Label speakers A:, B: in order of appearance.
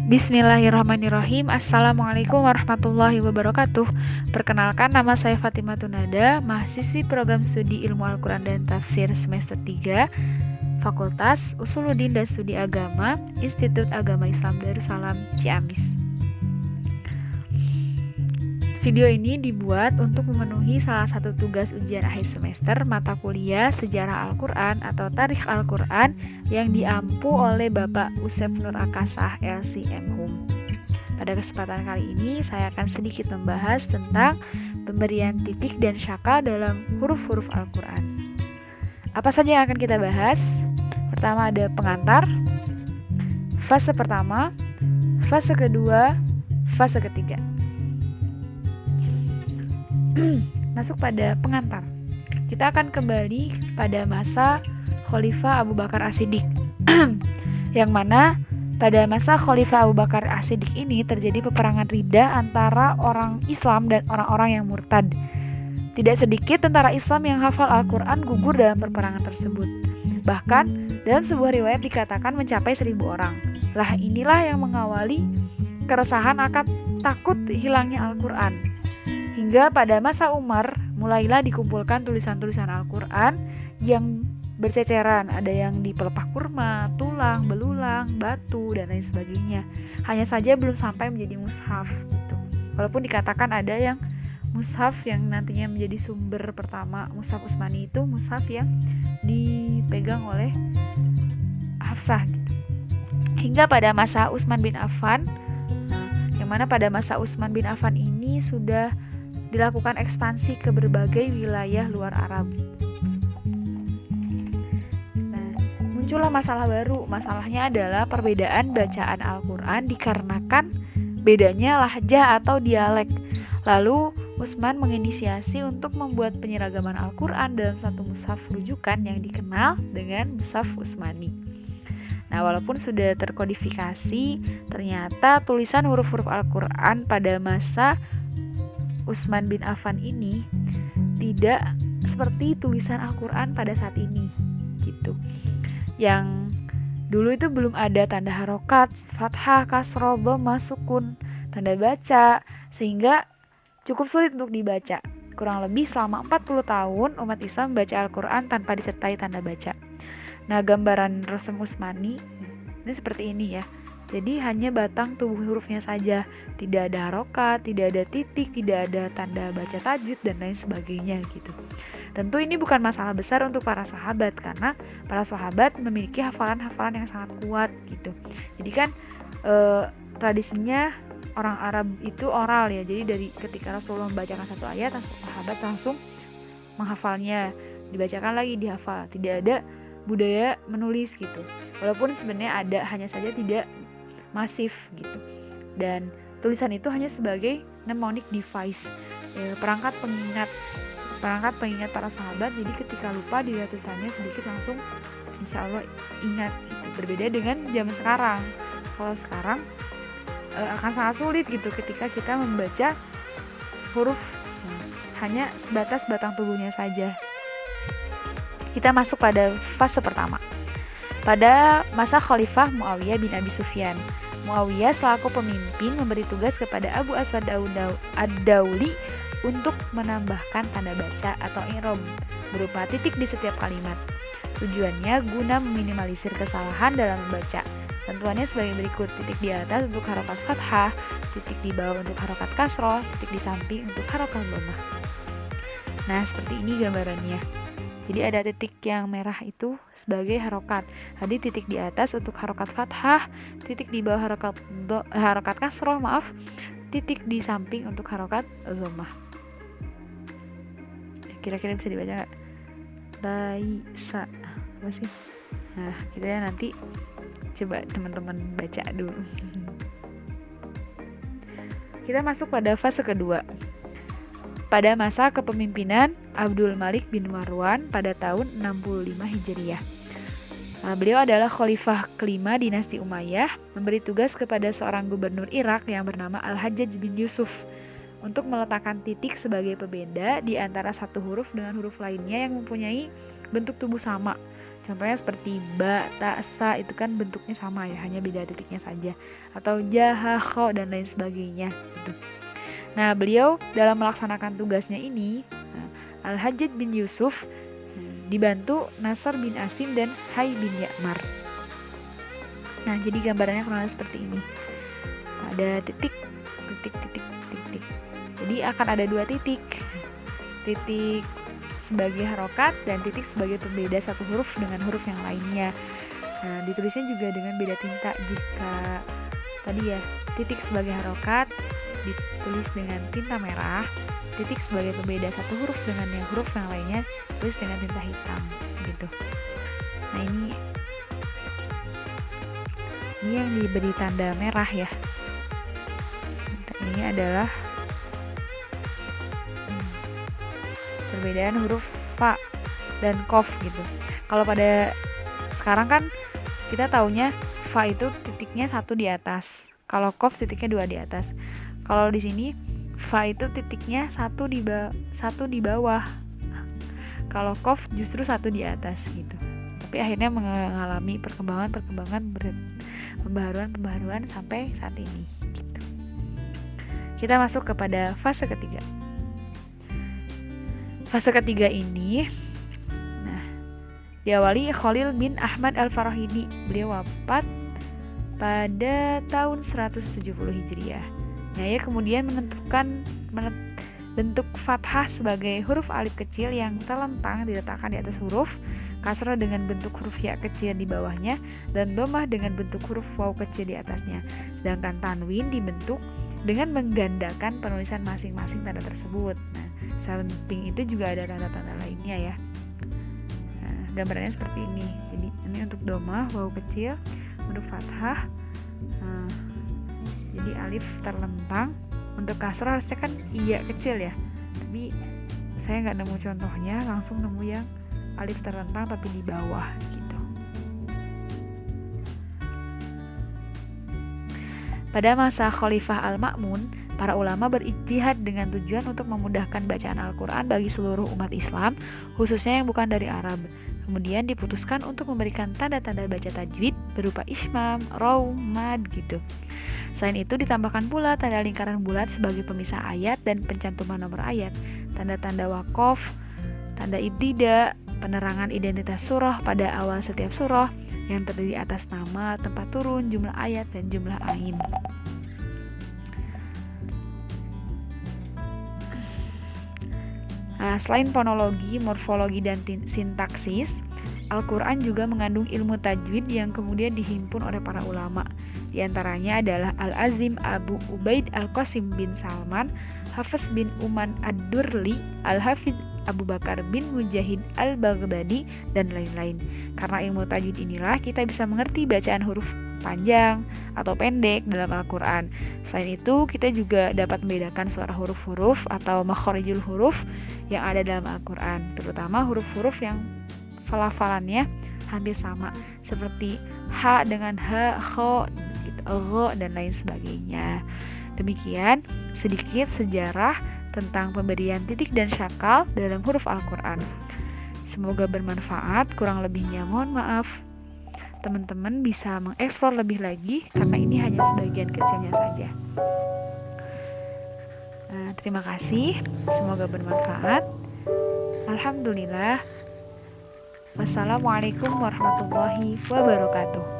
A: Bismillahirrahmanirrahim. Assalamualaikum warahmatullahi wabarakatuh. Perkenalkan, nama saya Fatimah Tunada, mahasiswi program studi Ilmu Al-Quran dan Tafsir semester 3, Fakultas Usuluddin dan Studi Agama, Institut Agama Islam Darussalam, Ciamis. Video ini dibuat untuk memenuhi salah satu tugas ujian akhir semester mata kuliah Sejarah Al-Quran atau Tarikh Al-Quran yang diampu oleh Bapak Usep Nur Akasah LCM Hum. Pada kesempatan kali ini saya akan sedikit membahas tentang pemberian titik dan syakal dalam huruf-huruf Al-Quran. Apa saja yang akan kita bahas? Pertama ada pengantar, fase pertama, fase kedua, fase ketiga. Masuk pada pengantar. Kita akan kembali pada masa Khalifah Abu Bakar As-Siddiq. Yang mana pada masa Khalifah Abu Bakar As-Siddiq ini terjadi peperangan ridha antara orang Islam dan orang-orang yang murtad. Tidak sedikit tentara Islam yang hafal Al-Quran gugur dalam peperangan tersebut. Bahkan dalam sebuah riwayat dikatakan mencapai 1.000 orang. Lah inilah yang mengawali keresahan akan takut hilangnya Al-Quran. Hingga pada masa Umar, mulailah dikumpulkan tulisan-tulisan Al-Quran yang berceceran. Ada yang di pelepah kurma, tulang, belulang, batu, dan lain sebagainya. Hanya saja belum sampai menjadi mushaf gitu. Walaupun dikatakan ada yang mushaf yang nantinya menjadi sumber pertama, mushaf Utsmani itu mushaf yang dipegang oleh Hafsah gitu. Hingga pada masa Utsman bin Affan, yang mana pada masa Utsman bin Affan ini sudah dilakukan ekspansi ke berbagai wilayah luar Arab. Nah, muncullah masalah baru. Masalahnya adalah perbedaan bacaan Al-Quran dikarenakan bedanya lahjah atau dialek. Lalu Utsman menginisiasi untuk membuat penyeragaman Al-Quran dalam satu mushaf rujukan yang dikenal dengan Mushaf Utsmani. Nah, walaupun sudah terkodifikasi, ternyata tulisan huruf-huruf Al-Quran pada masa Utsman bin Affan ini tidak seperti tulisan Al-Quran pada saat ini gitu. Yang dulu itu belum ada tanda harokat, fathah, kasroh, dhamma, sukun, tanda baca, sehingga cukup sulit untuk dibaca. Kurang lebih selama 40 tahun umat Islam membaca Al-Quran tanpa disertai tanda baca. Nah, gambaran Rasm Utsmani ini seperti ini ya. Jadi hanya batang tubuh hurufnya saja, tidak ada harokat, tidak ada titik, tidak ada tanda baca tajwid dan lain sebagainya gitu. Tentu ini bukan masalah besar untuk para sahabat karena para sahabat memiliki hafalan-hafalan yang sangat kuat gitu. Jadi kan tradisinya orang Arab itu oral ya. Jadi dari ketika Rasulullah membacakan satu ayat, sahabat langsung menghafalnya, dibacakan lagi, dihafal. Tidak ada budaya menulis gitu. Walaupun sebenarnya ada, hanya saja tidak masif gitu. Dan tulisan itu hanya sebagai mnemonic device, perangkat pengingat para sahabat. Jadi ketika lupa dilihat tulisannya sedikit langsung insya Allah ingat gitu. Berbeda dengan zaman sekarang. Kalau sekarang akan sangat sulit gitu ketika kita membaca huruf hanya sebatas batang tubuhnya saja. Kita masuk pada fase pertama. Pada masa Khalifah Muawiyah bin Abi Sufyan, Muawiyah selaku pemimpin memberi tugas kepada Abu Aswad Ad-Dauli untuk menambahkan tanda baca atau i'rab berupa titik di setiap kalimat. Tujuannya guna meminimalisir kesalahan dalam membaca. Tentuannya sebagai berikut: titik di atas untuk harokat fathah, titik di bawah untuk harokat kasroh, titik di samping untuk harokat dhammah. Nah, seperti ini gambarannya. Jadi ada titik yang merah itu sebagai harokat. Tadi titik di atas untuk harokat fathah, titik di bawah harokat kasroh, titik di samping untuk harokat dhammah. Kira-kira bisa dibaca nggak? Laisa apa sih? Nah, kita ya nanti coba teman-teman baca dulu. Kita masuk pada fase kedua. Pada masa kepemimpinan Abdul Malik bin Marwan pada tahun 65 Hijriah. Beliau adalah khalifah kelima dinasti Umayyah, memberi tugas kepada seorang gubernur Irak yang bernama Al-Hajjaj bin Yusuf untuk meletakkan titik sebagai pembeda di antara satu huruf dengan huruf lainnya yang mempunyai bentuk tubuh sama. Contohnya seperti ba, ta, sa, itu kan bentuknya sama ya, hanya beda titiknya saja. Atau ja, ha, kho, dan lain sebagainya gitu. Nah, beliau dalam melaksanakan tugasnya ini, Al-Hajjaj bin Yusuf dibantu Nasr bin Asim dan Hay bin Ya'mar. Nah, jadi gambarannya kurang lebih seperti ini. Ada titik, titik, titik, titik. Jadi akan ada dua titik. Titik sebagai harokat dan titik sebagai pembeda satu huruf dengan huruf yang lainnya. Nah, ditulisnya juga dengan beda tinta. Jika tadi ya, titik sebagai harokat ditulis dengan tinta merah, titik sebagai pembeda satu huruf dengan yang huruf yang lainnya tulis dengan tinta hitam gitu. Nah, ini yang diberi tanda merah ya. Ini adalah perbedaan huruf fa dan kof gitu. Kalau pada sekarang kan kita taunya fa itu titiknya satu di atas, kalau kof titiknya dua di atas. Kalau di sini fa itu titiknya satu di bawah, kalau kof justru satu di atas gitu. Tapi akhirnya mengalami pembaharuan sampai saat ini gitu. Kita masuk kepada fase ketiga. Fase ketiga ini diawali Khalil bin Ahmad Al-Farahidi. Beliau wafat pada tahun 170 Hijriah. Nah, ia kemudian menentukan bentuk fathah sebagai huruf alif kecil yang terlentang diletakkan di atas huruf, kasrah dengan bentuk huruf ya kecil di bawahnya, dan dhammah dengan bentuk huruf waw kecil di atasnya. Sedangkan tanwin dibentuk dengan menggandakan penulisan masing-masing tanda tersebut. Nah, samping itu juga ada tanda-tanda lainnya ya. Nah, gambarannya seperti ini. Jadi ini untuk dhammah waw kecil, untuk fathah. Jadi alif terlentang. Untuk kasrah harusnya kan iya kecil ya. Tapi saya nggak nemu contohnya, langsung nemu yang alif terlentang tapi di bawah gitu. Pada masa Khalifah Al-Ma'mun, para ulama berijtihad dengan tujuan untuk memudahkan bacaan Al-Quran bagi seluruh umat Islam, khususnya yang bukan dari Arab. Kemudian diputuskan untuk memberikan tanda-tanda baca tajwid berupa ismam, raw, mad gitu. Selain itu ditambahkan pula tanda lingkaran bulat sebagai pemisah ayat dan pencantuman nomor ayat, tanda-tanda wakof, tanda ibtida, penerangan identitas surah pada awal setiap surah yang terdiri atas nama, tempat turun, jumlah ayat, dan jumlah ain. Nah, selain fonologi, morfologi, dan sintaksis, Al-Quran juga mengandung ilmu tajwid yang kemudian dihimpun oleh para ulama. Di antaranya adalah Al-Azim Abu Ubaid Al-Qasim bin Salman, Hafiz bin Uman Ad-Durli, Al-Hafidh Abu Bakar bin Mujahid Al-Baghdadi, dan lain-lain. Karena ilmu tajwid inilah kita bisa mengerti bacaan huruf panjang atau pendek dalam Al-Quran. Selain itu, kita juga dapat membedakan suara huruf-huruf atau makhorijul huruf yang ada dalam Al-Quran, terutama huruf-huruf yang pelafalannya hampir sama, seperti ha dengan ha, kho, gho, dan lain sebagainya. Demikian sedikit sejarah tentang pemberian titik dan syakal dalam huruf Al-Quran. Semoga bermanfaat, kurang lebihnya mohon maaf. Teman-teman bisa mengeksplor lebih lagi karena ini hanya sebagian kecilnya saja. Terima kasih, semoga bermanfaat. Alhamdulillah. Wassalamualaikum warahmatullahi wabarakatuh.